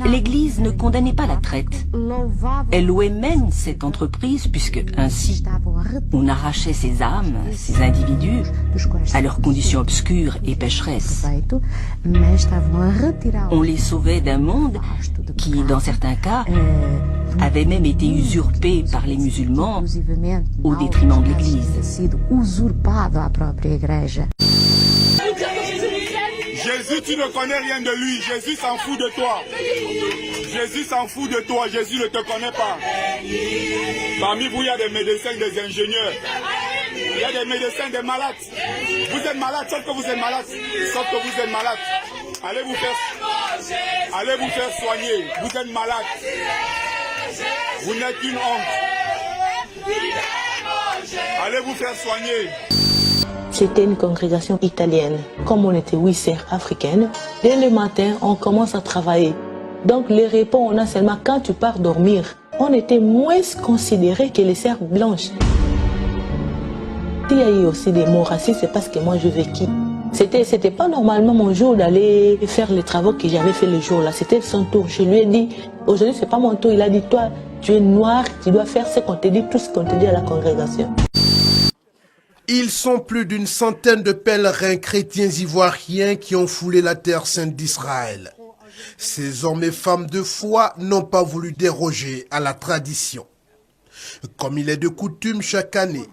l'Église ne condamnait pas la traite. Elle louait même cette entreprise puisque, ainsi, on arrachait ces âmes, ces individus, à leurs conditions obscures et pécheresses. On les sauvait d'un monde qui, dans certains cas, avait même été usurpé par les musulmans au détriment de l'Église. Jésus, tu ne connais rien de lui. Jésus s'en fout de toi. Jésus s'en fout de toi. Jésus ne te connaît pas. Parmi vous, il y a des médecins, des ingénieurs. Il y a des médecins, des malades. Vous êtes malade, sauf que vous êtes malade. Sauf que vous êtes malade. Allez vous faire soigner. Vous êtes malade. Vous n'êtes qu'une honte. Allez vous faire soigner. C'était une congrégation italienne. Comme on était 8 sœurs africaines, dès le matin, on commence à travailler. Donc les repas, on a seulement quand tu pars dormir. On était moins considérés que les sœurs blanches. Il y a eu aussi des mots racistes, c'est parce que moi je vécu. C'était pas normalement mon jour d'aller faire les travaux que j'avais fait le jour-là. C'était son tour. Je lui ai dit, aujourd'hui c'est pas mon tour. Il a dit, toi, tu es noir, tu dois faire ce qu'on te dit, tout ce qu'on te dit à la congrégation. Ils sont plus d'une centaine de pèlerins chrétiens ivoiriens qui ont foulé la terre sainte d'Israël. Ces hommes et femmes de foi n'ont pas voulu déroger à la tradition. Comme il est de coutume chaque année,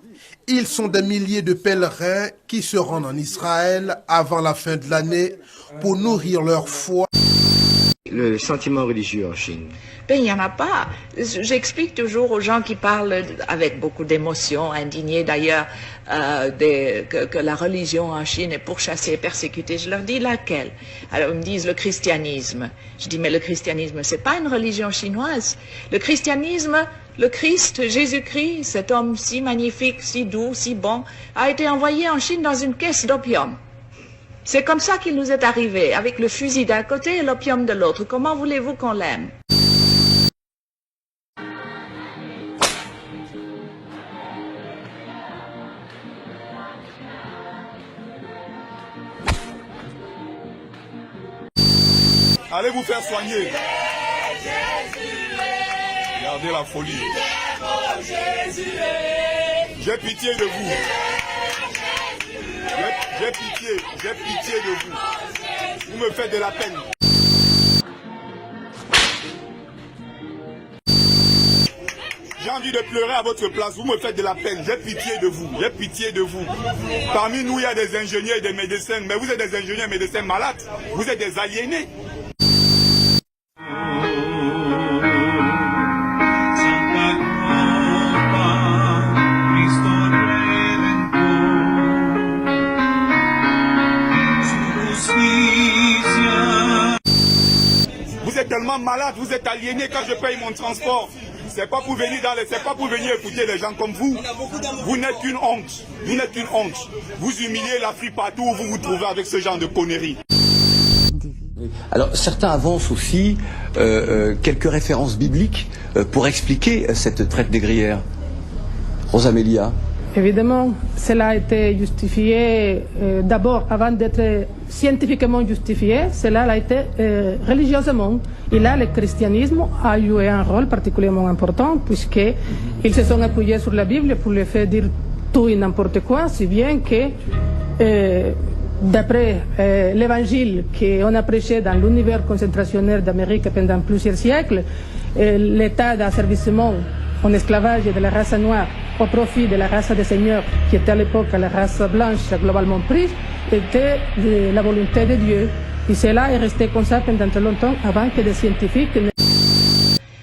ils sont des milliers de pèlerins qui se rendent en Israël avant la fin de l'année pour nourrir leur foi. Le sentiment religieux en Chine? Ben, il n'y en a pas. J'explique toujours aux gens qui parlent avec beaucoup d'émotion, indignés d'ailleurs, que la religion en Chine est pourchassée, persécutée. Je leur dis laquelle? Alors ils me disent le christianisme. Je dis mais le christianisme, c'est pas une religion chinoise. Le christianisme, le Christ, Jésus-Christ, cet homme si magnifique, si doux, si bon, a été envoyé en Chine dans une caisse d'opium. C'est comme ça qu'il nous est arrivé, avec le fusil d'un côté et l'opium de l'autre. Comment voulez-vous qu'on l'aime? Allez vous faire soigner. Regardez la folie. J'ai pitié de vous. J'ai pitié de vous. Vous me faites de la peine. J'ai envie de pleurer à votre place. Vous me faites de la peine. J'ai pitié de vous. J'ai pitié de vous. Parmi nous, il y a des ingénieurs et des médecins. Mais vous êtes des ingénieurs et médecins malades. Vous êtes des aliénés. Vous êtes tellement malade, vous êtes aliéné quand je paye mon transport. C'est pas pour venir écouter les gens comme vous. Vous n'êtes qu'une honte. Vous n'êtes qu'une honte. Vous humiliez l'Afrique partout où vous vous trouvez avec ce genre de conneries. Alors certains avancent aussi quelques références bibliques pour expliquer cette traite négrière. Rosamélia. Évidemment, cela a été justifié d'abord, avant d'être scientifiquement justifié, cela a été religieusement. Et là, le christianisme a joué un rôle particulièrement important puisqu'ils se sont appuyés sur la Bible pour le faire dire tout et n'importe quoi, si bien que d'après l'évangile qu'on a prêché dans l'univers concentrationnaire d'Amérique pendant plusieurs siècles, l'état d'asservissement en esclavage de la race noire au profit de la race des seigneurs, qui était à l'époque la race blanche globalement prise, était la volonté de Dieu. Et cela est resté comme ça pendant très longtemps avant que des scientifiques...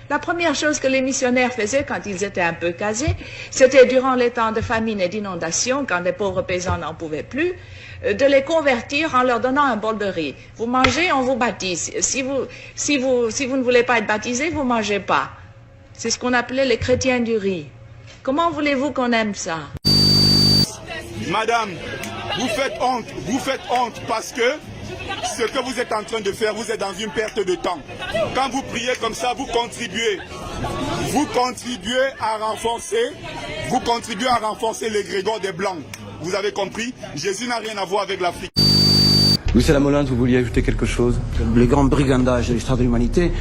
La première chose que les missionnaires faisaient quand ils étaient un peu casés, c'était durant les temps de famine et d'inondation, quand les pauvres paysans n'en pouvaient plus, de les convertir en leur donnant un bol de riz. Vous mangez, on vous baptise. Si vous ne voulez pas être baptisé, vous ne mangez pas. C'est ce qu'on appelait les chrétiens du riz. Comment voulez-vous qu'on aime ça? Madame, vous faites honte parce que ce que vous êtes en train de faire, vous êtes dans une perte de temps. Quand vous priez comme ça, vous contribuez à renforcer l'égrégore des Blancs. Vous avez compris? Jésus n'a rien à voir avec l'Afrique. Louis Salamolin, vous vouliez ajouter quelque chose? Les grands brigandages de l'histoire de l'humanité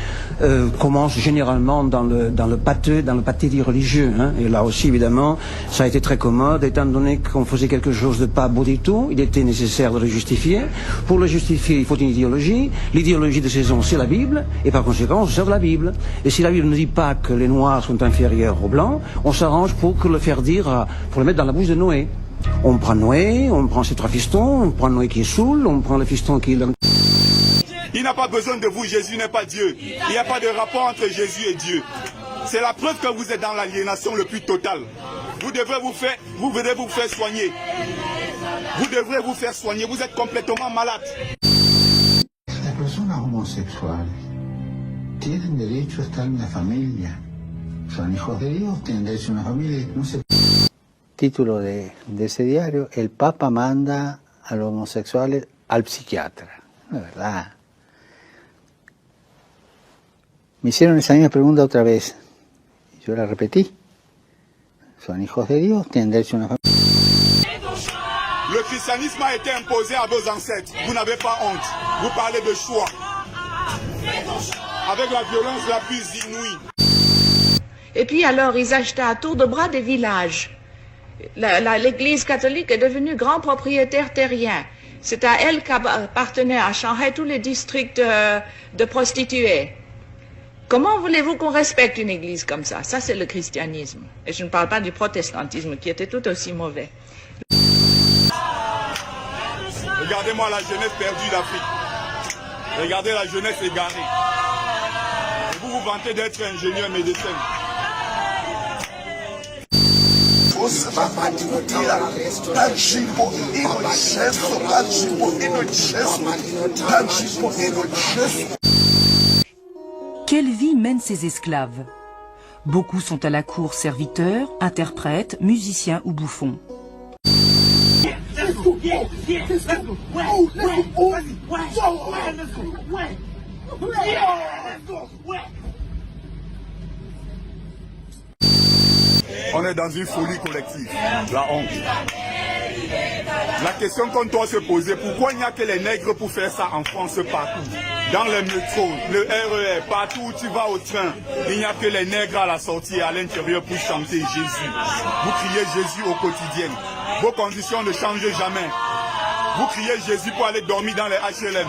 commencent généralement dans le pâté dit religieux. Hein. Et là aussi, évidemment, ça a été très commode, étant donné qu'on faisait quelque chose de pas beau du tout, il était nécessaire de le justifier. Pour le justifier, il faut une idéologie. L'idéologie de ces hommes, c'est la Bible, et par conséquent, on se sert de la Bible. Et si la Bible ne dit pas que les Noirs sont inférieurs aux Blancs, on s'arrange pour le faire dire, pour le mettre dans la bouche de Noé. On prend Noé, on prend ses 3 fistons, on prend Noé qui est saoul, on prend le fiston qui est dans... Il n'a pas besoin de vous, Jésus n'est pas Dieu. Il n'y a pas de rapport entre Jésus et Dieu. C'est la preuve que vous êtes dans l'aliénation le plus totale. Vous devrez vous faire soigner. Vous devrez vous faire soigner, vous êtes complètement malade. Las personas homosexuales tienen derecho a estar en la familia. Son hijos de Dios, tienen derecho a una familia. No se... Título de ese diario: el Papa manda a los homosexuales al psiquiatra. No es verdad. Me hicieron esa misma pregunta otra vez. Yo la repetí. Son hijos de Dios, tienen derecho a una familia. Le christianisme a été imposé à vos ancêtres. Vous n'avez pas honte. Vous parlez de choix. Avec la violence la plus inouïe. Et puis alors, ils achetaient à tour de bras des villages. L'Église catholique est devenue grand propriétaire terrien. C'est à elle qu'appartenaient à Shanghai tous les districts de prostituées. Comment voulez-vous qu'on respecte une église comme ça? Ça, c'est le christianisme. Et je ne parle pas du protestantisme, qui était tout aussi mauvais. Regardez-moi la jeunesse perdue d'Afrique. Regardez la jeunesse égarée. Et vous vous vantez d'être ingénieur médecin. Quelle vie mènent ces esclaves? Beaucoup sont à la cour serviteurs, interprètes, musiciens ou bouffons. On est dans une folie collective, la honte. La question qu'on doit se poser, pourquoi il n'y a que les nègres pour faire ça en France partout? Dans les métros, le RER, partout où tu vas au train, il n'y a que les nègres à la sortie et à l'intérieur pour chanter Jésus. Vous criez Jésus au quotidien. Vos conditions ne changent jamais. Vous criez Jésus pour aller dormir dans les HLM.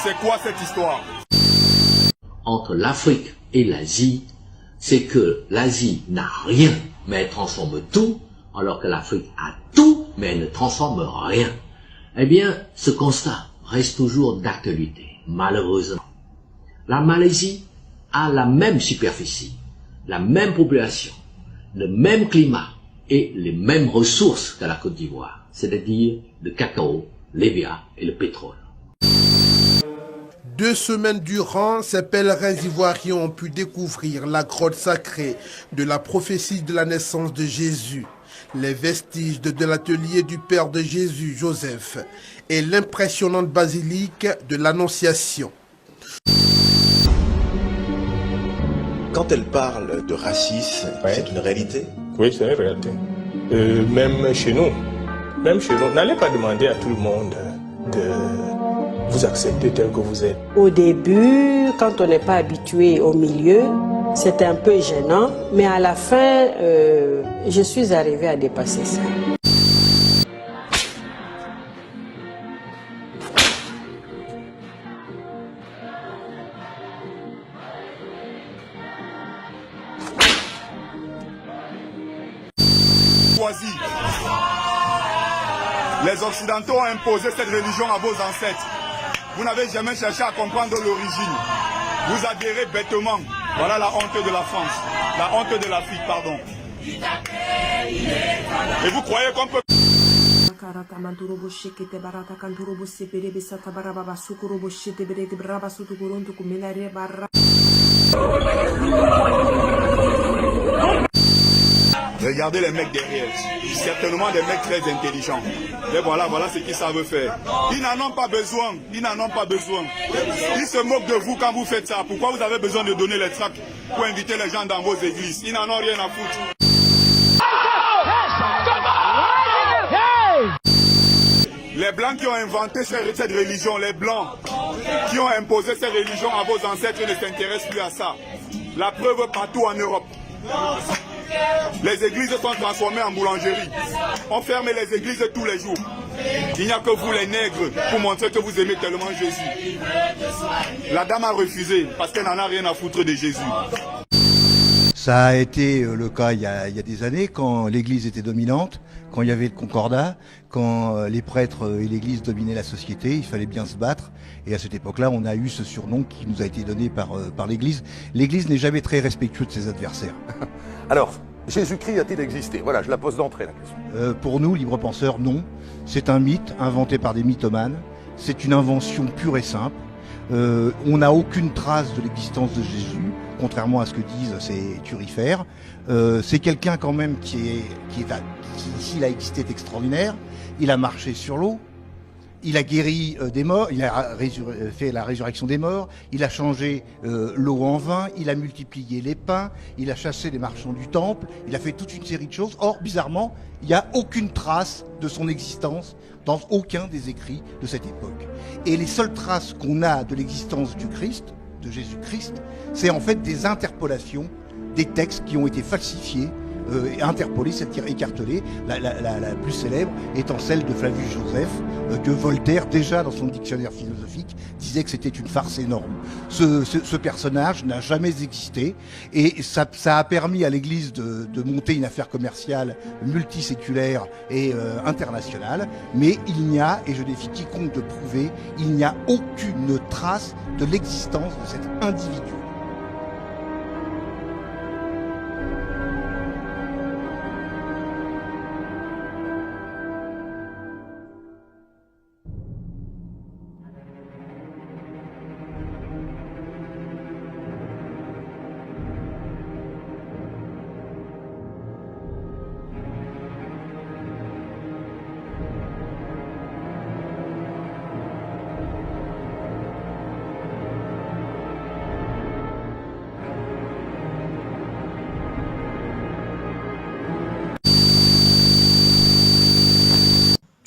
C'est quoi cette histoire? Entre l'Afrique et l'Asie, c'est que l'Asie n'a rien, mais elle transforme tout, alors que l'Afrique a tout, mais elle ne transforme rien. Eh bien, ce constat reste toujours d'actualité, malheureusement. La Malaisie a la même superficie, la même population, le même climat et les mêmes ressources que la Côte d'Ivoire, c'est-à-dire le cacao, l'hévéa et le pétrole. 2 semaines durant, ces pèlerins ivoiriens ont pu découvrir la grotte sacrée de la prophétie de la naissance de Jésus, les vestiges de l'atelier du père de Jésus, Joseph, et l'impressionnante basilique de l'Annonciation. Quand elle parle de racisme, c'est une réalité? Oui, c'est une réalité. Même chez nous, n'allez pas demander à tout le monde de vous accepter tel que vous êtes. Au début, quand on n'est pas habitué au milieu, c'était un peu gênant, mais à la fin, je suis arrivée à dépasser ça. Les Occidentaux ont imposé cette religion à vos ancêtres. Vous n'avez jamais cherché à comprendre l'origine. Vous adhérez bêtement. Voilà la honte de la France. La honte de l'Afrique, pardon. Et vous croyez qu'on peut... Regardez les mecs derrière, certainement des mecs très intelligents. Et voilà ce qu'ils savent faire. Ils n'en ont pas besoin, ils se moquent de vous quand vous faites ça. Pourquoi vous avez besoin de donner les tracts pour inviter les gens dans vos églises? Ils n'en ont rien à foutre. Les Blancs qui ont inventé cette religion, les Blancs qui ont imposé cette religion à vos ancêtres ne s'intéressent plus à ça. La preuve partout en Europe. Les églises sont transformées en boulangerie. On ferme les églises tous les jours. Il n'y a que vous les nègres pour montrer que vous aimez tellement Jésus. La dame a refusé parce qu'elle n'en a rien à foutre de Jésus. Ça a été le cas il y a des années quand l'église était dominante, quand il y avait le concordat, quand les prêtres et l'église dominaient la société, il fallait bien se battre. Et à cette époque-là, on a eu ce surnom qui nous a été donné par l'église. L'église n'est jamais très respectueuse de ses adversaires. Alors, Jésus-Christ a-t-il existé? Voilà, je la pose d'entrée la question. Pour nous, libres penseurs, non. C'est un mythe inventé par des mythomanes. C'est une invention pure et simple. On n'a aucune trace de l'existence de Jésus, contrairement à ce que disent ces turifères. C'est quelqu'un quand même qui s'il a existé, est extraordinaire. Il a marché sur l'eau. Il a guéri des morts, il a fait la résurrection des morts, il a changé l'eau en vin, il a multiplié les pains, il a chassé les marchands du temple, il a fait toute une série de choses. Or, bizarrement, il n'y a aucune trace de son existence dans aucun des écrits de cette époque. Et les seules traces qu'on a de l'existence du Christ, de Jésus-Christ, c'est en fait des interpolations des textes qui ont été falsifiés, interpolée, c'est-à-dire écartelée, la plus célèbre étant celle de Flavius Joseph, que Voltaire, déjà dans son dictionnaire philosophique, disait que c'était une farce énorme. Ce personnage n'a jamais existé, et ça a permis à l'Église de monter une affaire commerciale multiséculaire et internationale, mais il n'y a, et je défie quiconque de prouver, il n'y a aucune trace de l'existence de cet individu.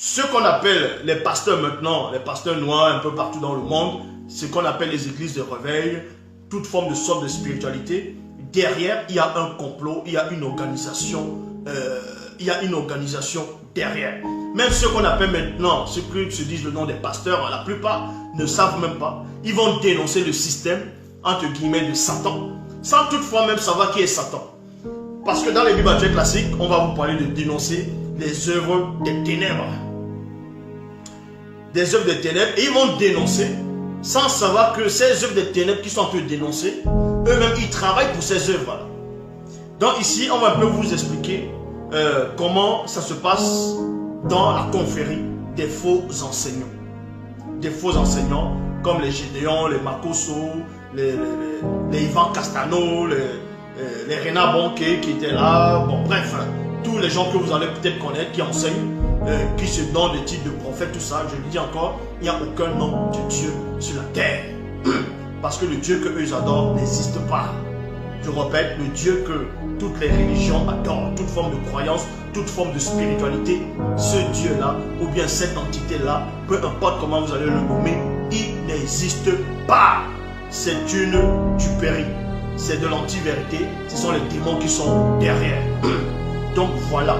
Ce qu'on appelle les pasteurs maintenant, les pasteurs noirs un peu partout dans le monde, ce qu'on appelle les églises de réveil, toute forme de sorte de spiritualité, derrière il y a un complot, il y a une organisation, derrière. Même ceux qu'on appelle maintenant, ceux qui se disent le nom des pasteurs, la plupart ne savent même pas. Ils vont dénoncer le système, entre guillemets, de Satan, sans toutefois même savoir qui est Satan. Parce que dans les bibliothèques classiques, on va vous parler de dénoncer les œuvres des ténèbres. Des œuvres de ténèbres, et ils vont dénoncer sans savoir que ces œuvres de ténèbres qui sont un peu dénoncées, eux-mêmes ils travaillent pour ces œuvres-là. Donc ici on va un peu vous expliquer comment ça se passe dans la confrérie des faux enseignants. Des faux enseignants comme les Gédéons, les Makosso, les Ivan Castano, les Renat Bonquet qui étaient là, bon bref, tous les gens que vous allez peut-être connaître qui enseignent, qui se donnent des titres de prophète, tout ça, je le dis encore, il n'y a aucun nom de Dieu sur la terre. Parce que le Dieu que eux adorent n'existe pas. Je répète, le Dieu que toutes les religions adorent, toute forme de croyance, toute forme de spiritualité, ce Dieu-là, ou bien cette entité-là, peu importe comment vous allez le nommer, il n'existe pas. C'est une duperie. C'est de l'anti-vérité. Ce sont les démons qui sont derrière. Donc voilà.